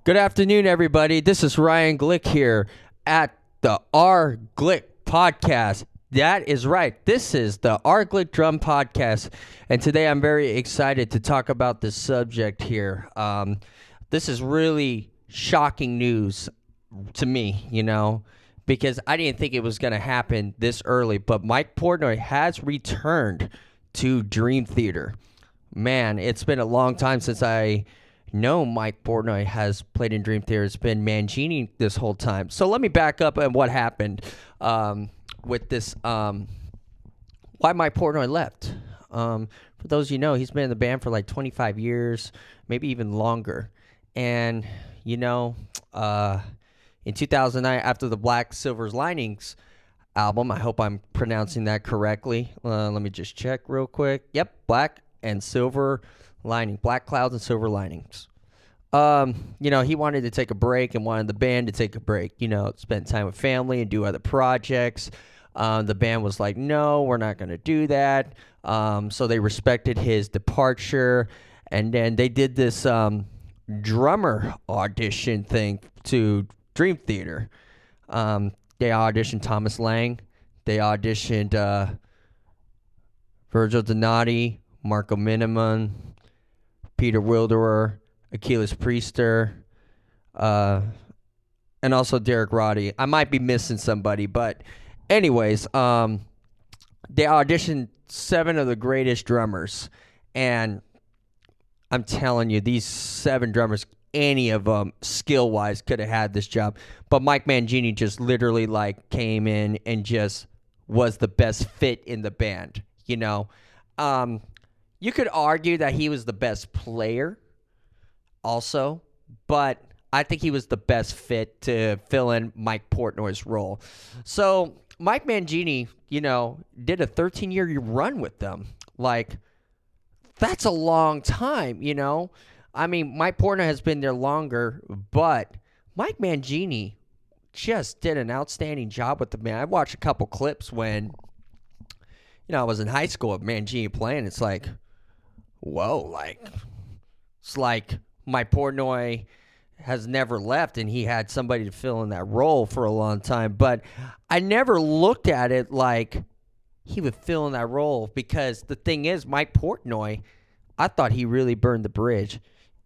Good afternoon, everybody. This is Ryan Glick here at the Rglick podcast. That is right. This is the Rglick Drum Podcast, and today I'm very excited to talk about this subject here. This is really shocking news to me, because I didn't think it was going to happen this early, but Mike Portnoy has returned to Dream Theater. Man, it's been a long time since I know Mike Portnoy has played in Dream Theater. It's been Mangini this whole time. So let me back up and what happened with this, why Mike Portnoy left. For those of you know, he's been in the band for like 25 years, maybe even longer. And, in 2009, after the Black Silver Linings album, I hope I'm pronouncing that correctly. Let me just check real quick. Yep, Black and Silver Lining, Black Clouds and Silver Linings. He wanted to take a break and wanted the band to take a break, spend time with family and do other projects. The band was like, no, we're not going to do that. So they respected his departure. And then they did this drummer audition thing to Dream Theater. They auditioned Thomas Lang. They auditioned Virgil Donati, Marco Miniman, Peter Wilderer, Achilles Priester, and also Derek Roddy. I might be missing somebody, but anyways, they auditioned 7 of the greatest drummers, and I'm telling you, these 7 drummers, any of them, skill-wise, could have had this job. But Mike Mangini just literally, came in and just was the best fit in the band, You could argue that he was the best player also, but I think he was the best fit to fill in Mike Portnoy's role. So Mike Mangini, did a 13-year run with them. That's a long time, I mean, Mike Portnoy has been there longer, but Mike Mangini just did an outstanding job with the band. I watched a couple clips when, I was in high school of Mangini playing. It's like, whoa, it's like Mike Portnoy has never left and he had somebody to fill in that role for a long time. But I never looked at it like he would fill in that role, because the thing is, Mike Portnoy, I thought he really burned the bridge.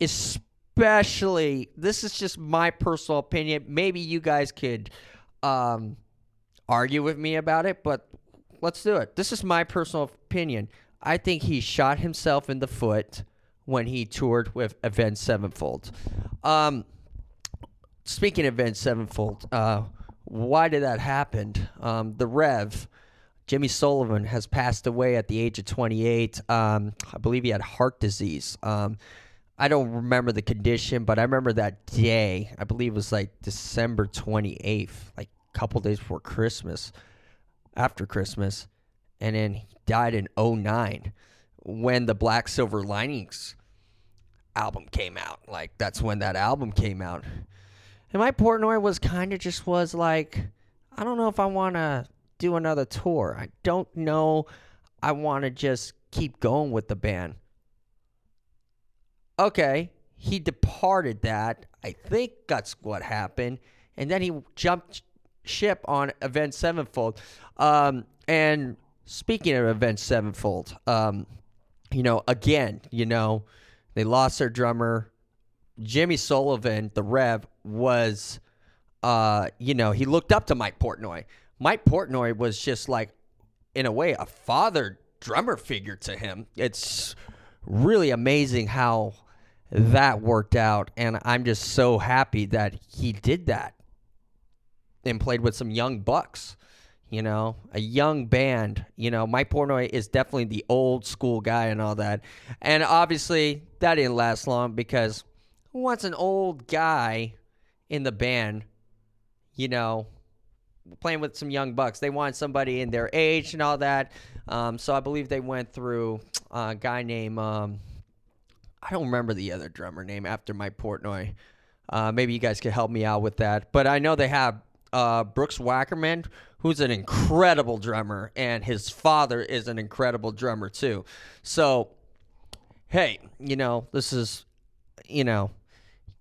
Especially, this is just my personal opinion. Maybe you guys could argue with me about it, but let's do it. This is my personal opinion. I think he shot himself in the foot when he toured with Avenged Sevenfold. Speaking of Avenged Sevenfold, why did that happen? The Rev, Jimmy Sullivan, has passed away at the age of 28. I believe he had heart disease. I don't remember the condition, but I remember that day. I believe it was December 28th, a couple days before Christmas, after Christmas. And then he died in 2009 when the Black Silver Linings album came out. That's when that album came out. And Mike Portnoy was I don't know if I want to do another tour. I don't know. I want to just keep going with the band. Okay, he departed that. I think that's what happened. And then he jumped ship on Avenged Sevenfold. And speaking of Avenged Sevenfold, again, they lost their drummer. Jimmy Sullivan, the Rev, was, he looked up to Mike Portnoy. Mike Portnoy was just in a way, a father drummer figure to him. It's really amazing how that worked out, and I'm just so happy that he did that and played with some young bucks. A young band. Mike Portnoy is definitely the old school guy and all that. And obviously, that didn't last long, because who wants an old guy in the band, playing with some young bucks? They want somebody in their age and all that. So I believe they went through a guy named, I don't remember the other drummer name after Mike Portnoy. Maybe you guys could help me out with that. But I know they have Brooks Wackerman, who's an incredible drummer, and his father is an incredible drummer too. So, hey, this is,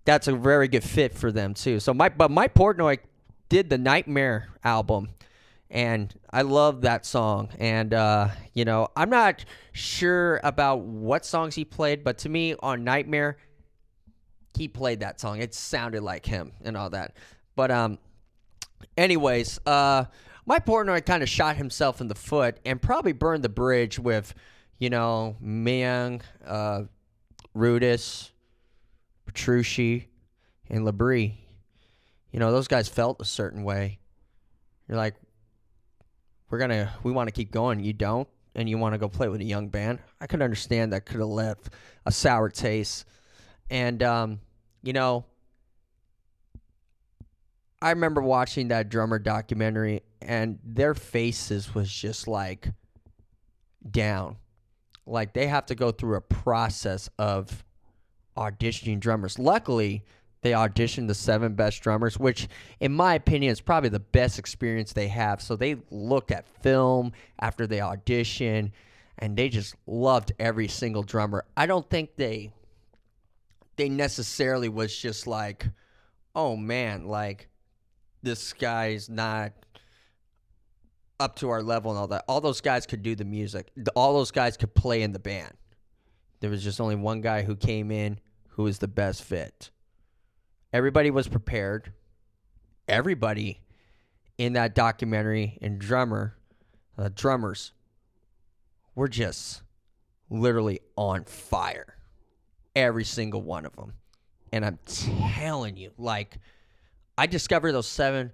that's a very good fit for them too. So Mike Portnoy did the Nightmare album, and I love that song. And I'm not sure about what songs he played, but to me on Nightmare, he played that song. It sounded like him and all that. But anyways, Mike Portnoy kind of shot himself in the foot and probably burned the bridge with, Myung, Rudis, Petrucci, and Labrie. Those guys felt a certain way. You're like, we want to keep going. You don't, and you want to go play with a young band. I could understand that could have left a sour taste. And, I remember watching that drummer documentary, and their faces was just like down. Like they have to go through a process of auditioning drummers. Luckily, they auditioned the 7 best drummers, which in my opinion is probably the best experience they have. So they looked at film after they auditioned, and they just loved every single drummer. I don't think they necessarily was just like, oh man, like this guy's not up to our level and all that. All those guys could do the music. All those guys could play in the band. There was just only one guy who came in who was the best fit. Everybody was prepared. Everybody in that documentary and drummers were just literally on fire. Every single one of them. And I'm telling you, like, I discovered those 7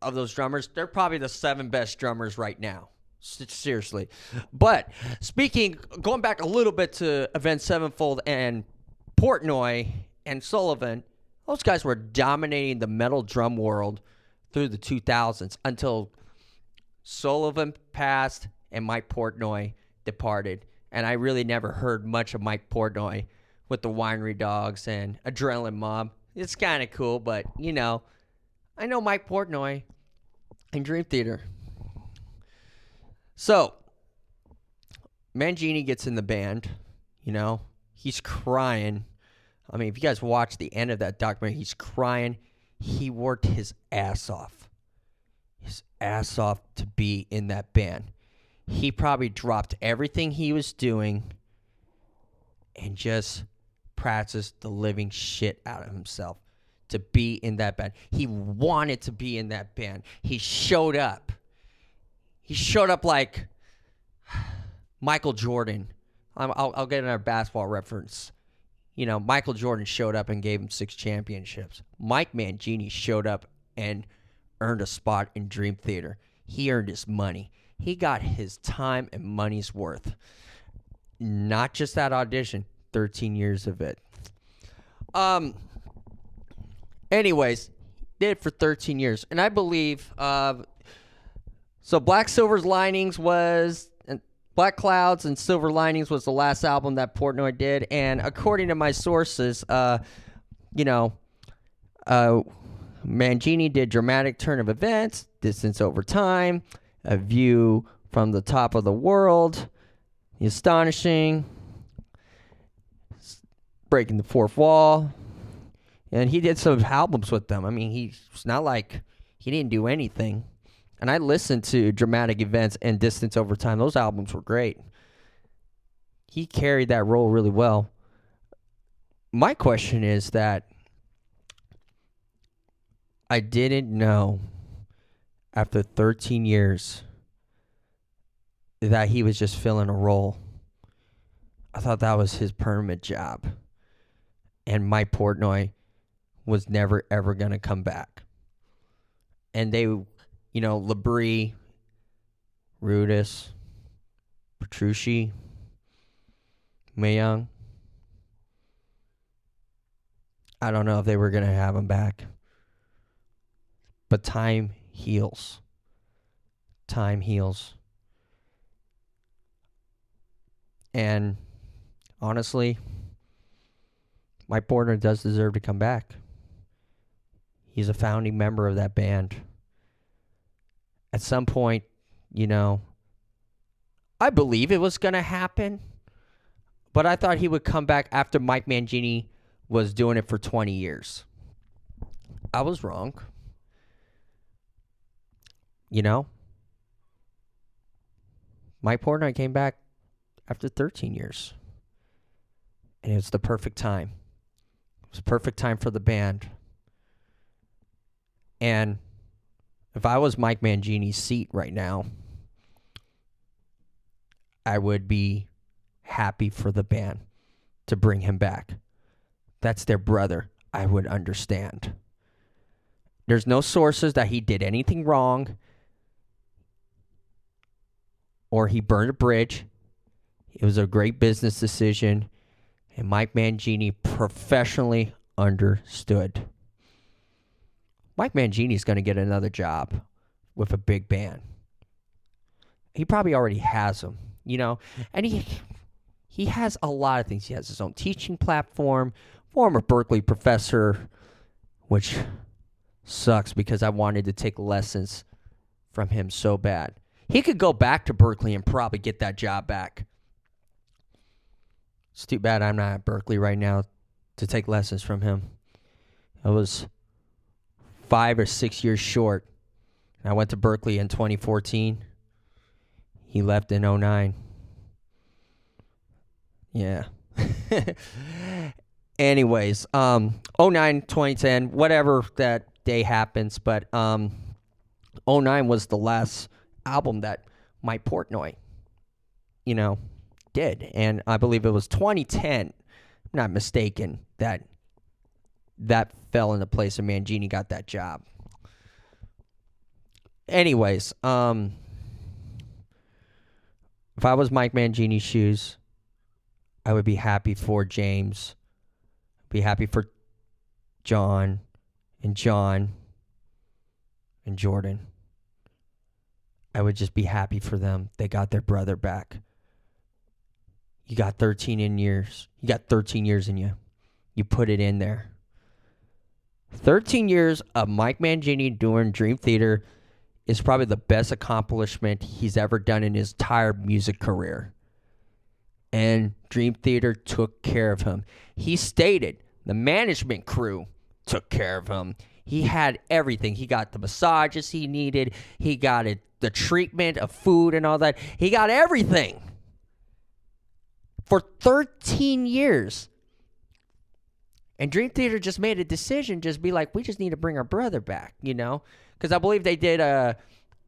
of those drummers. They're probably the 7 best drummers right now. Seriously. But going back a little bit to Avenged Sevenfold and Portnoy and Sullivan, those guys were dominating the metal drum world through the 2000s until Sullivan passed and Mike Portnoy departed. And I really never heard much of Mike Portnoy with the Winery Dogs and Adrenaline Mob. It's kind of cool, but, I know Mike Portnoy and Dream Theater. So, Mangini gets in the band, he's crying. I mean, if you guys watch the end of that documentary, he's crying. He worked his ass off to be in that band. He probably dropped everything he was doing and just practiced the living shit out of himself to be in that band. He wanted to be in that band. He showed up. He showed up like Michael Jordan. I'll get another basketball reference. Michael Jordan showed up and gave him 6 championships. Mike Mangini showed up and earned a spot in Dream Theater. He earned his money. He got his time and money's worth. Not just that audition, 13 years of it. Anyways, did it for 13 years. And I believe, so Black Clouds and Silver Linings was the last album that Portnoy did. And according to my sources, Mangini did Dramatic Turn of Events, Distance Over Time, A View from the Top of the World, The Astonishing, Breaking the Fourth Wall. And he did some albums with them. I mean, it's not like he didn't do anything. And I listened to Dramatic Events and Distance Over Time. Those albums were great. He carried that role really well. My question is that I didn't know after 13 years that he was just filling a role. I thought that was his permanent job. And Mike Portnoy was never, ever going to come back. And they, Labrie, Rudis, Petrucci, Myung, I don't know if they were going to have him back. But time heals. Time heals. And honestly, Mike Portnoy does deserve to come back. He's a founding member of that band. At some point, I believe it was going to happen. But I thought he would come back after Mike Mangini was doing it for 20 years. I was wrong. You know? Mike Portnoy came back after 13 years. And it was the perfect time. It was the perfect time for the band. And if I was Mike Mangini's seat right now, I would be happy for the band to bring him back. That's their brother. I would understand. There's no sources that he did anything wrong or he burned a bridge. It was a great business decision, and Mike Mangini professionally understood. Mike Mangini's going to get another job with a big band. He probably already has them, you know, and he has a lot of things. He has his own teaching platform, former Berkeley professor, which sucks because I wanted to take lessons from him so bad. He could go back to Berkeley and probably get that job back. It's too bad I'm not at Berkeley right now to take lessons from him. I was 5 or 6 years short. I went to Berkeley in 2014. He left in 2009. Yeah. Anyways, 2009, 2010, whatever that day happens, but 2009 was the last album that Mike Portnoy, you know, did. And I believe it was 2010, I'm not mistaken, that fell into place and Mangini got that job. Anyways, if I was Mike Mangini's shoes, I would be happy for James, be happy for John and Jordan. I would just be happy for them. They got their brother back. You got 13 years. You got 13 years in you. You put it in there. 13 years of Mike Mangini doing Dream Theater is probably the best accomplishment he's ever done in his entire music career. And Dream Theater took care of him. He stated the management crew took care of him. He had everything. He got the massages he needed. He got it, the treatment of food and all that. He got everything. For 13 years. And Dream Theater just made a decision, just be like, we just need to bring our brother back, you know? Because I believe they did a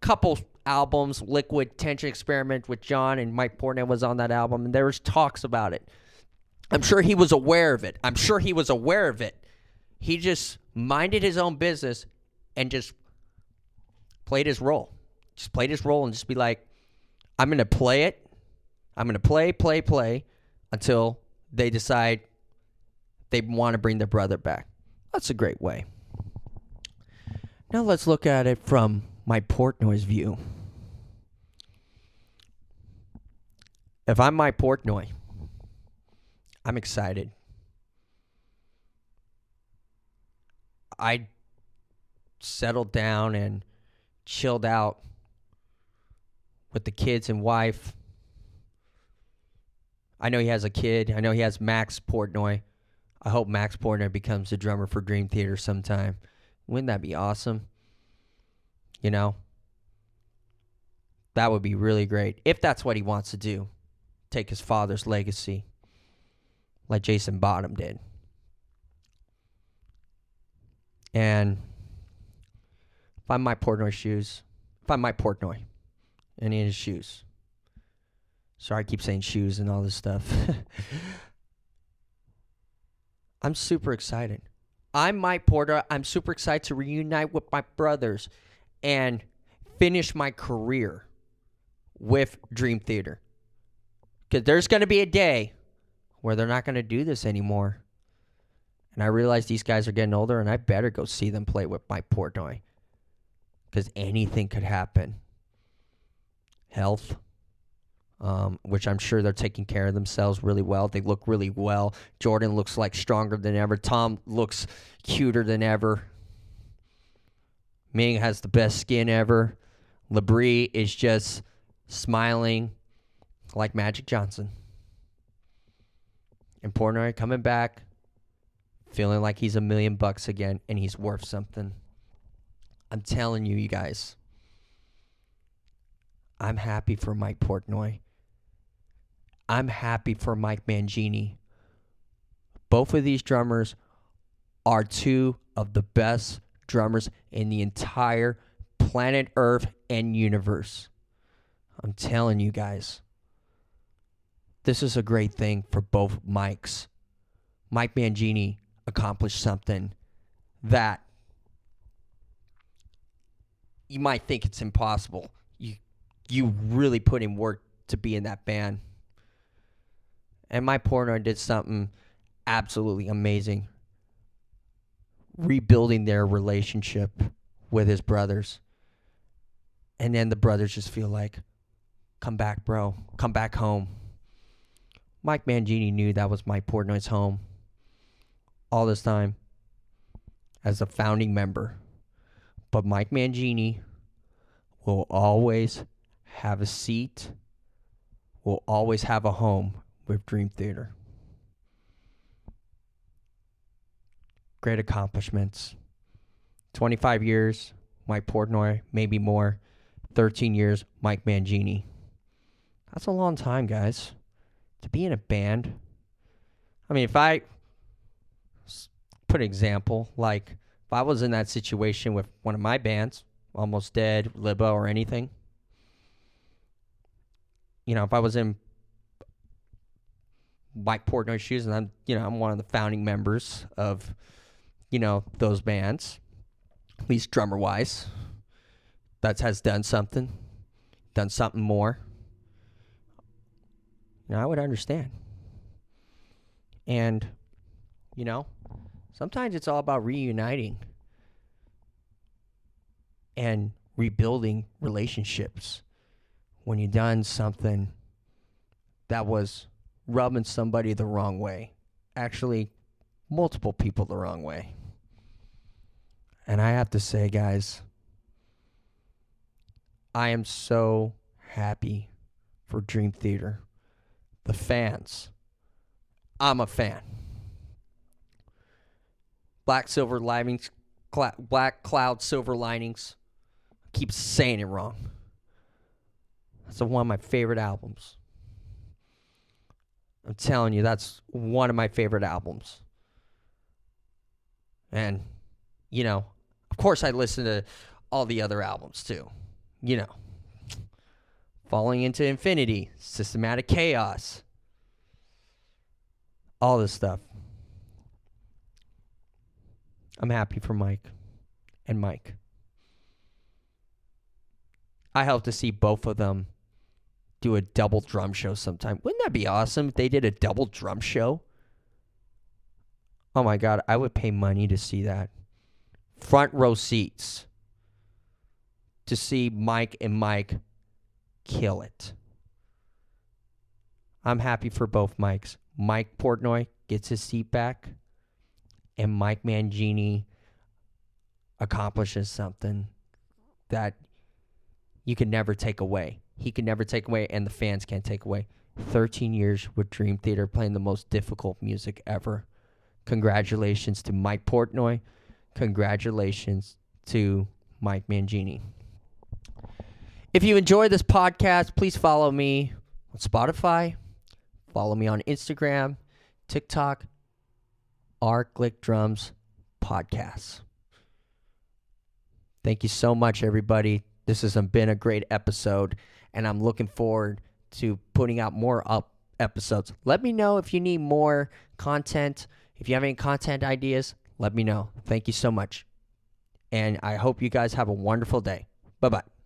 couple albums, Liquid Tension Experiment with John, and Mike Portnoy was on that album, and there was talks about it. I'm sure he was aware of it. He just minded his own business and just played his role. Just played his role and just be like, I'm going to play it. I'm going to play until they decide they want to bring their brother back. That's a great way. Now let's look at it from Mike Portnoy's view. If I'm Mike Portnoy, I'm excited. I settled down and chilled out with the kids and wife. I know he has a kid. I know he has Max Portnoy. I hope Max Portnoy becomes the drummer for Dream Theater sometime. Wouldn't that be awesome? You know? That would be really great. If that's what he wants to do. Take his father's legacy. Like Jason Bottom did. And if I'm Mike Portnoy's shoes. If I'm Mike Portnoy. And in his shoes. Sorry, I keep saying shoes and all this stuff. I'm super excited. I'm Mike Portnoy. I'm super excited to reunite with my brothers and finish my career with Dream Theater. Because there's going to be a day where they're not going to do this anymore. And I realize these guys are getting older, and I better go see them play with Mike Portnoy. Because anything could happen. Health. Which I'm sure they're taking care of themselves really well. They look really well. Jordan looks like stronger than ever. Tom looks cuter than ever. Ming has the best skin ever. Labrie is just smiling like Magic Johnson. And Portnoy coming back, feeling like he's $1 million again and he's worth something. I'm telling you, you guys, I'm happy for Mike Portnoy. I'm happy for Mike Mangini. Both of these drummers are two of the best drummers in the entire planet Earth and universe. I'm telling you guys, this is a great thing for both Mikes. Mike Mangini accomplished something that you might think it's impossible. You really put in work to be in that band. And Mike Portnoy did something absolutely amazing, rebuilding their relationship with his brothers. And then the brothers just feel like, come back, bro. Come back home. Mike Mangini knew that was Mike Portnoy's home all this time as a founding member. But Mike Mangini will always have a seat, will always have a home with Dream Theater. Great accomplishments. 25 years, Mike Portnoy, maybe more. 13 years, Mike Mangini. That's a long time, guys, to be in a band. I mean, if I put an example, like if I was in that situation with one of my bands, Almost Dead, Libo, or anything, if I was in Mike Portnoy's shoes and I'm one of the founding members of, those bands, at least drummer-wise, that has done something more, I would understand. And, sometimes it's all about reuniting and rebuilding relationships when you've done something that was rubbing somebody the wrong way. Actually, multiple people the wrong way. And I have to say, guys, I am so happy for Dream Theater. The fans. I'm a fan. Black Cloud, Silver Linings. I keep saying it wrong. That's one of my favorite albums. I'm telling you, that's one of my favorite albums. And, of course I listen to all the other albums too. Falling into Infinity, Systematic Chaos, all this stuff. I'm happy for Mike and Mike. I hope to see both of them do a double drum show sometime. Wouldn't that be awesome if they did a double drum show? Oh my God, I would pay money to see that. Front row seats to see Mike and Mike kill it. I'm happy for both Mikes. Mike Portnoy gets his seat back, and Mike Mangini accomplishes something that you can never take away. He can never take away, and the fans can't take away. 13 years with Dream Theater playing the most difficult music ever. Congratulations to Mike Portnoy. Congratulations to Mike Mangini. If you enjoy this podcast, please follow me on Spotify. Follow me on Instagram, TikTok, Rglick Drums Podcasts. Thank you so much, everybody. This has been a great episode, and I'm looking forward to putting out more episodes. Let me know if you need more content. If you have any content ideas, let me know. Thank you so much. And I hope you guys have a wonderful day. Bye-bye.